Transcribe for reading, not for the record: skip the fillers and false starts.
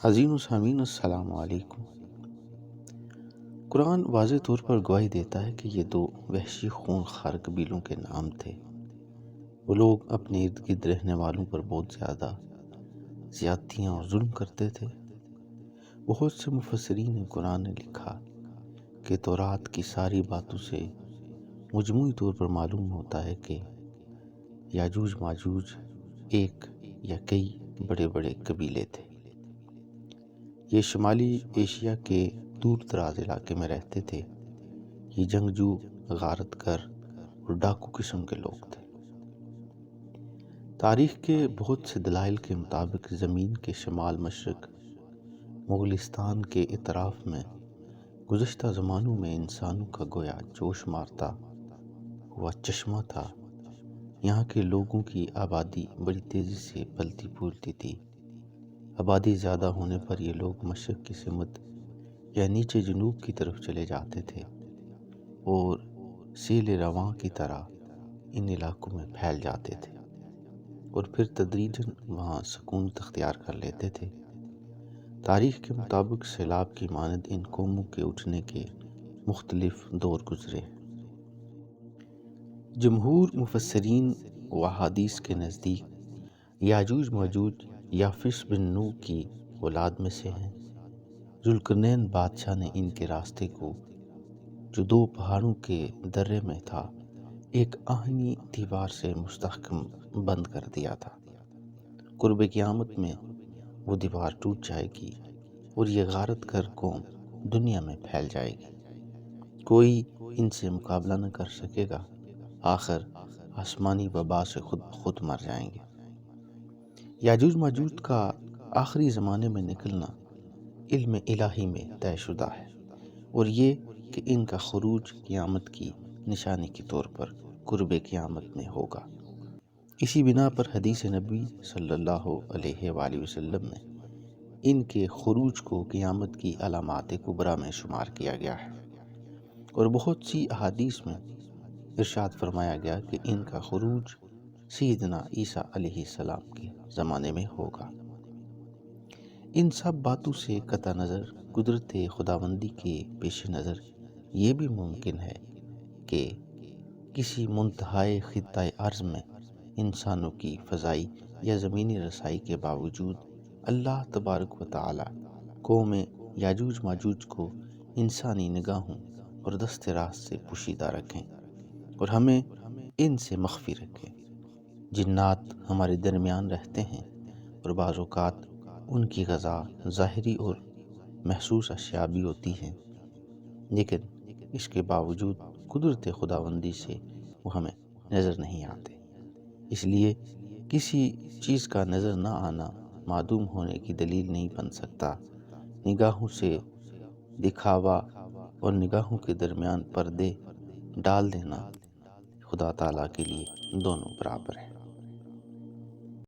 عظیم سامعین السلام علیکم۔ قرآن واضح طور پر گواہی دیتا ہے کہ یہ دو وحشی خون خوار قبیلوں کے نام تھے۔ وہ لوگ اپنے ارد گرد رہنے والوں پر بہت زیادہ زیادتیاں اور ظلم کرتے تھے۔ بہت سے مفسرین قرآن نے لکھا کہ تورات کی ساری باتوں سے مجموعی طور پر معلوم ہوتا ہے کہ یاجوج ماجوج ایک یا کئی بڑے بڑے قبیلے تھے۔ یہ شمالی ایشیا کے دور دراز علاقے میں رہتے تھے۔ یہ جنگجو، غارت گر اور ڈاکو قسم کے لوگ تھے۔ تاریخ کے بہت سے دلائل کے مطابق زمین کے شمال مشرق مغلستان کے اطراف میں گزشتہ زمانوں میں انسانوں کا گویا جوش مارتا ہوا چشمہ تھا۔ یہاں کے لوگوں کی آبادی بڑی تیزی سے پلتی پھولتی تھی۔ آبادی زیادہ ہونے پر یہ لوگ مشرق کی سمت یا نیچے جنوب کی طرف چلے جاتے تھے اور سیل رواں کی طرح ان علاقوں میں پھیل جاتے تھے اور پھر تدریجاً وہاں سکونت اختیار کر لیتے تھے۔ تاریخ کے مطابق سیلاب کی مانند ان قوموں کے اٹھنے کے مختلف دور گزرے۔ جمہور مفسرین و احادیث کے نزدیک یاجوج ماجوج یافس بن نوح کی اولاد میں سے ہیں۔ ذوالقرنین بادشاہ نے ان کے راستے کو، جو دو پہاڑوں کے درے میں تھا، ایک آہنی دیوار سے مستحکم بند کر دیا تھا۔ قرب قیامت میں وہ دیوار ٹوٹ جائے گی اور یہ غارت گر قوم دنیا میں پھیل جائے گی۔ کوئی ان سے مقابلہ نہ کر سکے گا۔ آخر آسمانی وبا سے خود بخود مر جائیں گے۔ یاجوج ماجوج کا آخری زمانے میں نکلنا علم الہی میں طے شدہ ہے، اور یہ کہ ان کا خروج قیامت کی نشانی کے طور پر قرب قیامت میں ہوگا۔ اسی بنا پر حدیث نبی صلی اللہ علیہ وآلہ وسلم میں ان کے خروج کو قیامت کی علامات کبریٰ میں شمار کیا گیا ہے، اور بہت سی احادیث میں ارشاد فرمایا گیا کہ ان کا خروج سیدنا عیسیٰ علیہ السلام کے زمانے میں ہوگا۔ ان سب باتوں سے قطع نظر قدرت خداوندی کے پیش نظر یہ بھی ممکن ہے کہ کسی منتہائی خطۂ ارض میں انسانوں کی فضائی یا زمینی رسائی کے باوجود اللہ تبارک و تعالی قوم یاجوج ماجوج کو انسانی نگاہوں اور دست راست سے پوشیدہ رکھیں اور ہمیں ان سے مخفی رکھیں۔ جنات ہمارے درمیان رہتے ہیں اور بعض اوقات ان کی غذا ظاہری اور محسوس اشیاء بھی ہوتی ہیں، لیکن اس کے باوجود قدرت خداوندی سے وہ ہمیں نظر نہیں آتے۔ اس لیے کسی چیز کا نظر نہ آنا معدوم ہونے کی دلیل نہیں بن سکتا۔ نگاہوں سے دکھاوا اور نگاہوں کے درمیان پردے ڈال دینا خدا تعالیٰ کے لیے دونوں برابر ہیں۔